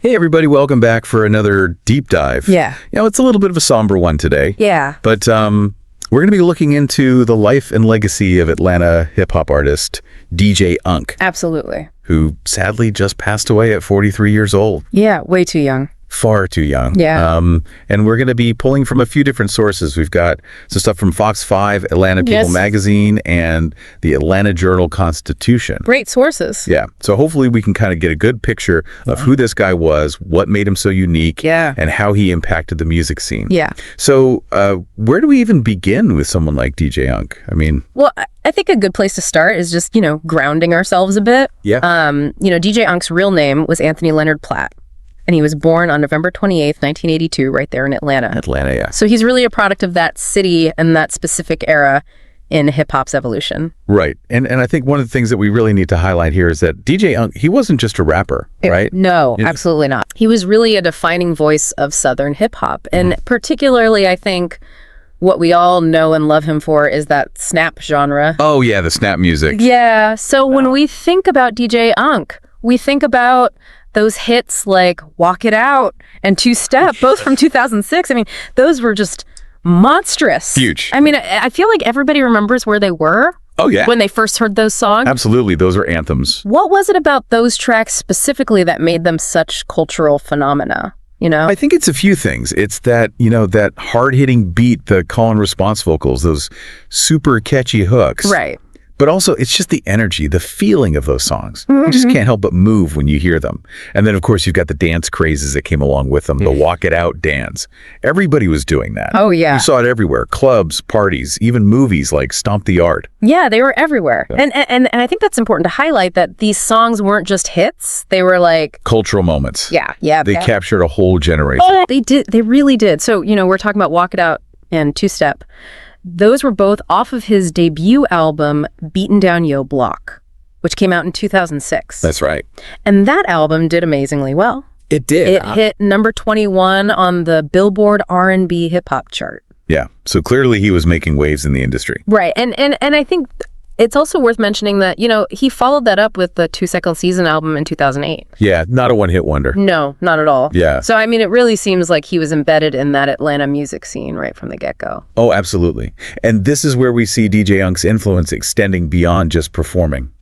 Hey everybody, welcome back for another deep dive. Yeah. You know, it's a little bit of a somber one today. Yeah. But we're going to be looking into the life and legacy of Atlanta hip-hop artist DJ Unk. Absolutely. Who sadly just passed away at 43 years old. Yeah, way too young. Far too young. Yeah. And we're going to be pulling from a few different sources. We've got some stuff from Fox 5, Atlanta People Magazine, and the Atlanta Journal-Constitution. Great sources. Yeah. So hopefully we can kind of get a good picture of who this guy was, what made him so unique, and how he impacted the music scene. Yeah. So where do we even begin with someone like DJ Unk? I mean... Well, I think a good place to start is just, grounding ourselves a bit. Yeah. DJ Unk's real name was Anthony Leonard Platt. And he was born on November 28th, 1982, right there in Atlanta. Atlanta, yeah. So he's really a product of that city and that specific era in hip-hop's evolution. Right. And I think one of the things that we really need to highlight here is that DJ Unk, he wasn't just a rapper, right? No, absolutely not. He was really a defining voice of Southern hip-hop. And particularly, I think, what we all know and love him for is that snap genre. Oh, yeah, the snap music. Yeah. So when we think about DJ Unk, we think about those hits like Walk It Out and Two Step, both from 2006. I mean, those were just monstrous. Huge. I mean, I feel like everybody remembers where they were. Oh, yeah. When they first heard those songs. Absolutely. Those are anthems. What was it about those tracks specifically that made them such cultural phenomena? I think it's a few things. It's that, that hard-hitting beat, the call and response vocals, those super catchy hooks. Right. But also, it's just the energy, the feeling of those songs. You just can't help but move when you hear them. And then, of course, you've got the dance crazes that came along with them, the Walk It Out dance. Everybody was doing that. Oh, yeah. You saw it everywhere. Clubs, parties, even movies like Stomp the Yard. Yeah, they were everywhere. Yeah. And I think that's important to highlight that these songs weren't just hits. They were like... cultural moments. Yeah. They captured a whole generation. Oh, they did. They really did. So, we're talking about Walk It Out and Two Step. Those were both off of his debut album, Beaten Down Yo Block, which came out in 2006. That's right. And that album did amazingly well. It did. It hit number 21 on the Billboard R&B hip-hop chart. Yeah. So clearly he was making waves in the industry. Right. And I think it's also worth mentioning that, he followed that up with the 2 Second Season album in 2008. Yeah, not a one-hit wonder. No, not at all. Yeah. So, I mean, it really seems like he was embedded in that Atlanta music scene right from the get-go. Oh, absolutely. And this is where we see DJ Unk's influence extending beyond just performing.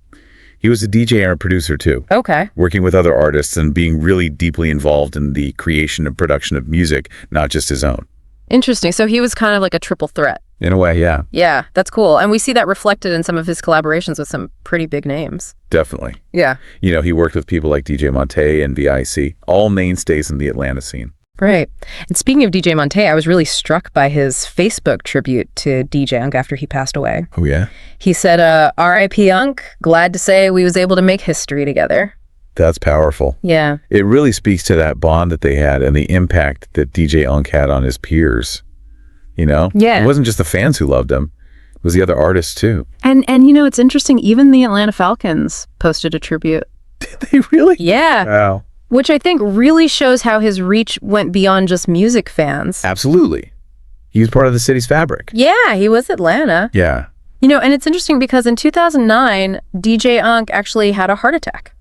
He was a DJ and a producer, too. Okay. Working with other artists and being really deeply involved in the creation and production of music, not just his own. Interesting. So he was kind of like a triple threat. In a way, yeah. Yeah, that's cool. And we see that reflected in some of his collaborations with some pretty big names. Definitely. Yeah. He worked with people like DJ Monte and VIC, all mainstays in the Atlanta scene. Right. And speaking of DJ Monte, I was really struck by his Facebook tribute to DJ Unk after he passed away. Oh, yeah? He said, R.I.P. Unk, glad to say we was able to make history together. That's powerful. Yeah. It really speaks to that bond that they had and the impact that DJ Unk had on his peers. Yeah. It wasn't just the fans who loved him. It was the other artists, too. And it's interesting. Even the Atlanta Falcons posted a tribute. Did they really? Yeah. Wow. Which I think really shows how his reach went beyond just music fans. Absolutely. He was part of the city's fabric. Yeah, he was Atlanta. Yeah. And it's interesting because in 2009, DJ Unk actually had a heart attack.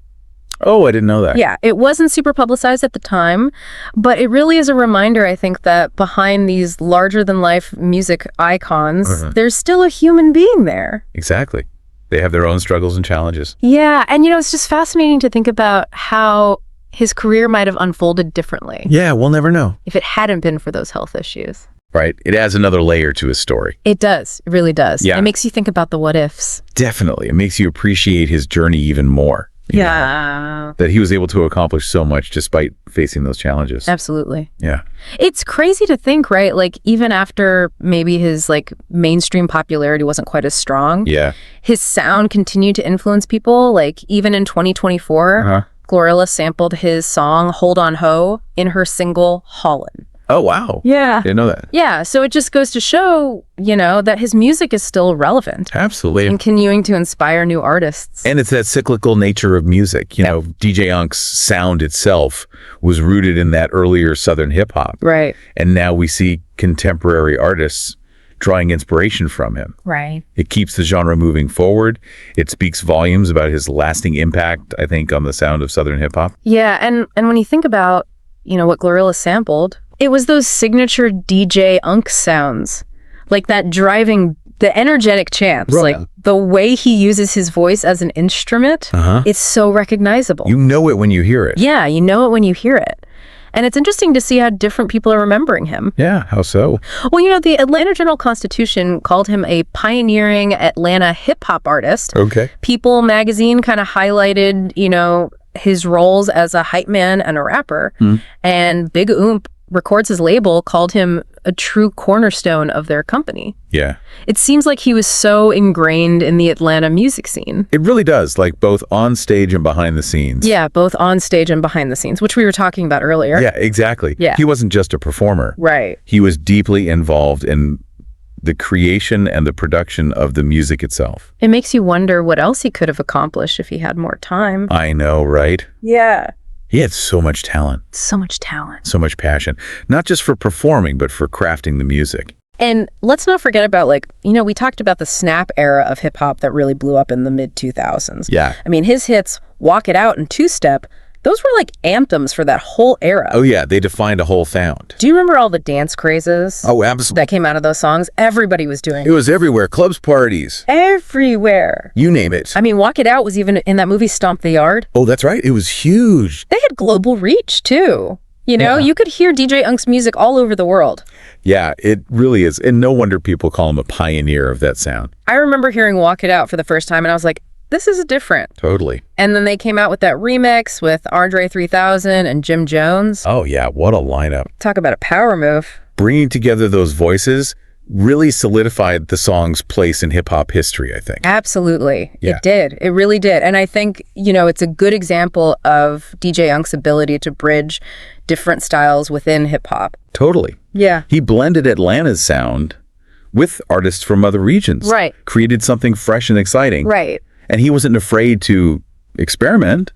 Oh, I didn't know that. Yeah, it wasn't super publicized at the time, but it really is a reminder, I think, that behind these larger-than-life music icons, there's still a human being there. Exactly. They have their own struggles and challenges. Yeah, and it's just fascinating to think about how his career might have unfolded differently. Yeah, we'll never know. If it hadn't been for those health issues. Right. It adds another layer to his story. It does. It really does. Yeah. It makes you think about the what ifs. Definitely. It makes you appreciate his journey even more. Yeah. That he was able to accomplish so much despite facing those challenges. Absolutely. Yeah. It's crazy to think, right? Like, even after maybe his, mainstream popularity wasn't quite as strong. Yeah. His sound continued to influence people. Like, even in 2024, Glorilla sampled his song, Hold On Ho, in her single, Hollin'. Oh, wow. Yeah. Didn't know that. Yeah. So it just goes to show, that his music is still relevant. Absolutely. And continuing to inspire new artists. And it's that cyclical nature of music. DJ Unk's sound itself was rooted in that earlier Southern hip hop. Right. And now we see contemporary artists drawing inspiration from him. Right. It keeps the genre moving forward. It speaks volumes about his lasting impact, I think, on the sound of Southern hip-hop. Yeah, and when you think about, what Glorilla sampled, it was those signature DJ Unk sounds, like that driving, the energetic champs, Right. like the way he uses his voice as an instrument, it's so recognizable. You know it when you hear it. Yeah, you know it when you hear it. And it's interesting to see how different people are remembering him. Yeah, how so? Well, the Atlanta Journal-Constitution called him a pioneering Atlanta hip-hop artist. Okay. People magazine kind of highlighted, his roles as a hype man and a rapper. And Big Oomp Records, his label, called him a true cornerstone of their company. Yeah. It seems like he was so ingrained in the Atlanta music scene. It really does, like both on stage and behind the scenes. Yeah, both on stage and behind the scenes, which we were talking about earlier. Yeah, exactly. Yeah. He wasn't just a performer. Right. He was deeply involved in the creation and the production of the music itself. It makes you wonder what else he could have accomplished if he had more time. I know, right? Yeah. He had so much talent. So much talent. So much passion. Not just for performing, but for crafting the music. And let's not forget about, we talked about the snap era of hip-hop that really blew up in the mid-2000s. Yeah. I mean, his hits, Walk It Out and Two Step, those were like anthems for that whole era. Oh, yeah. They defined a whole sound. Do you remember all the dance crazes? Oh, absolutely. That came out of those songs? Everybody was doing It was everywhere. Clubs, parties. everywhere. You name it. I mean, Walk It Out was even in that movie Stomp the Yard. Oh, that's right. It was huge. They had global reach, too. You could hear DJ Unk's music all over the world. Yeah, it really is. And no wonder people call him a pioneer of that sound. I remember hearing Walk It Out for the first time, and I was like, this is different. Totally. And then they came out with that remix with Andre 3000 and Jim Jones. Oh, yeah. What a lineup. Talk about a power move. Bringing together those voices really solidified the song's place in hip-hop history, I think. Absolutely. Yeah. It did. It really did. And I think, it's a good example of DJ Unk's ability to bridge different styles within hip-hop. Totally. Yeah. He blended Atlanta's sound with artists from other regions. Right. Created something fresh and exciting. Right. And he wasn't afraid to experiment,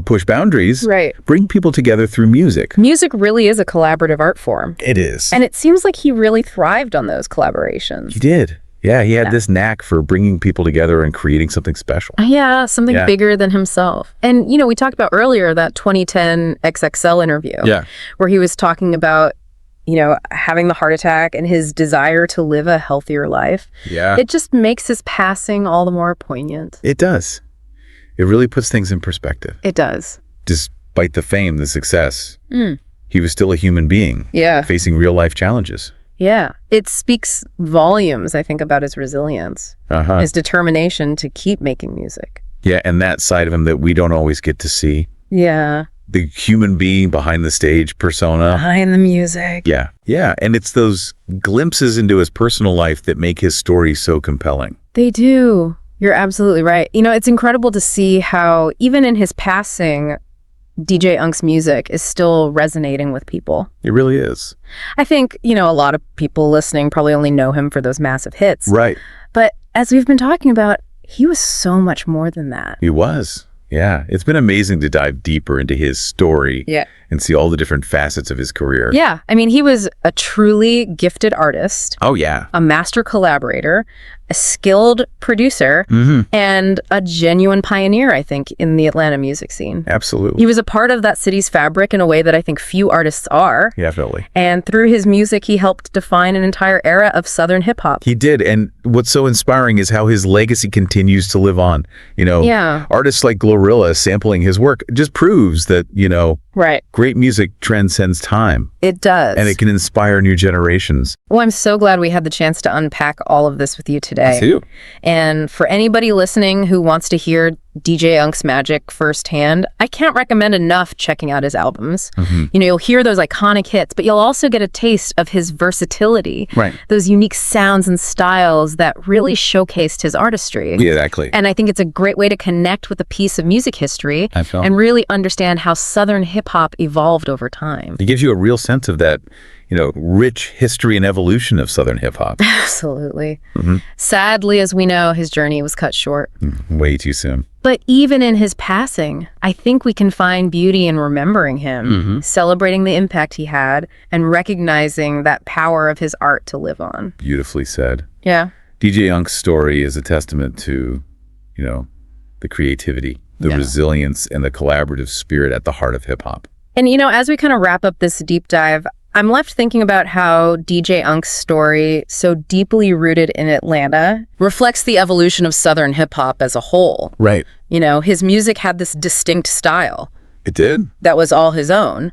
push boundaries. Right. Bring people together through music. Music really is a collaborative art form. It is. And it seems like he really thrived on those collaborations. He did. Yeah, he had this knack for bringing people together and creating something special. Yeah, something bigger than himself. And, we talked about earlier that 2010 XXL interview. Yeah. Where he was talking about, having the heart attack and his desire to live a healthier life. Yeah. It just makes his passing all the more poignant. It does. It really puts things in perspective. It does. Despite the fame, the success, he was still a human being. Yeah. Facing real life challenges. Yeah. It speaks volumes, I think, about his resilience, his determination to keep making music. Yeah, and that side of him that we don't always get to see. Yeah. The human being behind the stage persona. Behind the music. Yeah. Yeah. And it's those glimpses into his personal life that make his story so compelling. They do. You're absolutely right. It's incredible to see how, even in his passing, DJ Unk's music is still resonating with people. It really is. I think, a lot of people listening probably only know him for those massive hits. Right. But as we've been talking about, he was so much more than that. He was. Yeah. It's been amazing to dive deeper into his story. Yeah. And see all the different facets of his career. Yeah. I mean, he was a truly gifted artist. Oh, yeah. A master collaborator, a skilled producer, and a genuine pioneer, I think, in the Atlanta music scene. Absolutely. He was a part of that city's fabric in a way that I think few artists are. Yeah, definitely. And through his music, he helped define an entire era of Southern hip-hop. He did. And what's so inspiring is how his legacy continues to live on. Artists like Glorilla sampling his work just proves that, Right. great music transcends time. It does. And it can inspire new generations. Well, I'm so glad we had the chance to unpack all of this with you today. Me too. And for anybody listening who wants to hear DJ Unk's magic firsthand, I can't recommend enough checking out his albums. You'll hear those iconic hits, but you'll also get a taste of his versatility. Right. Those unique sounds and styles that really showcased his artistry. Yeah, exactly. And I think it's a great way to connect with a piece of music history I feel. and really understand how Southern hip-hop evolved over time. It gives you a real sense of that, rich history and evolution of Southern hip-hop. Absolutely. Sadly, as we know, his journey was cut short. Way too soon. But even in his passing, I think we can find beauty in remembering him, celebrating the impact he had, and recognizing that power of his art to live on. Beautifully said. Yeah. DJ Unk's story is a testament to, the creativity, the resilience, and the collaborative spirit at the heart of hip-hop. And, as we kind of wrap up this deep dive, I'm left thinking about how DJ Unk's story, so deeply rooted in Atlanta, reflects the evolution of Southern hip-hop as a whole. Right. His music had this distinct style. It did? That was all his own.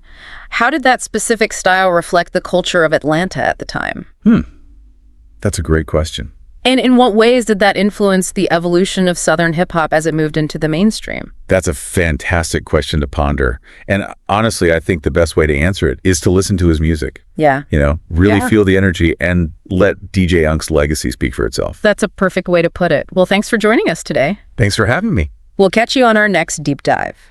How did that specific style reflect the culture of Atlanta at the time? That's a great question. And in what ways did that influence the evolution of Southern hip-hop as it moved into the mainstream? That's a fantastic question to ponder. And honestly, I think the best way to answer it is to listen to his music. Yeah. Really feel the energy and let DJ Unk's legacy speak for itself. That's a perfect way to put it. Well, thanks for joining us today. Thanks for having me. We'll catch you on our next deep dive.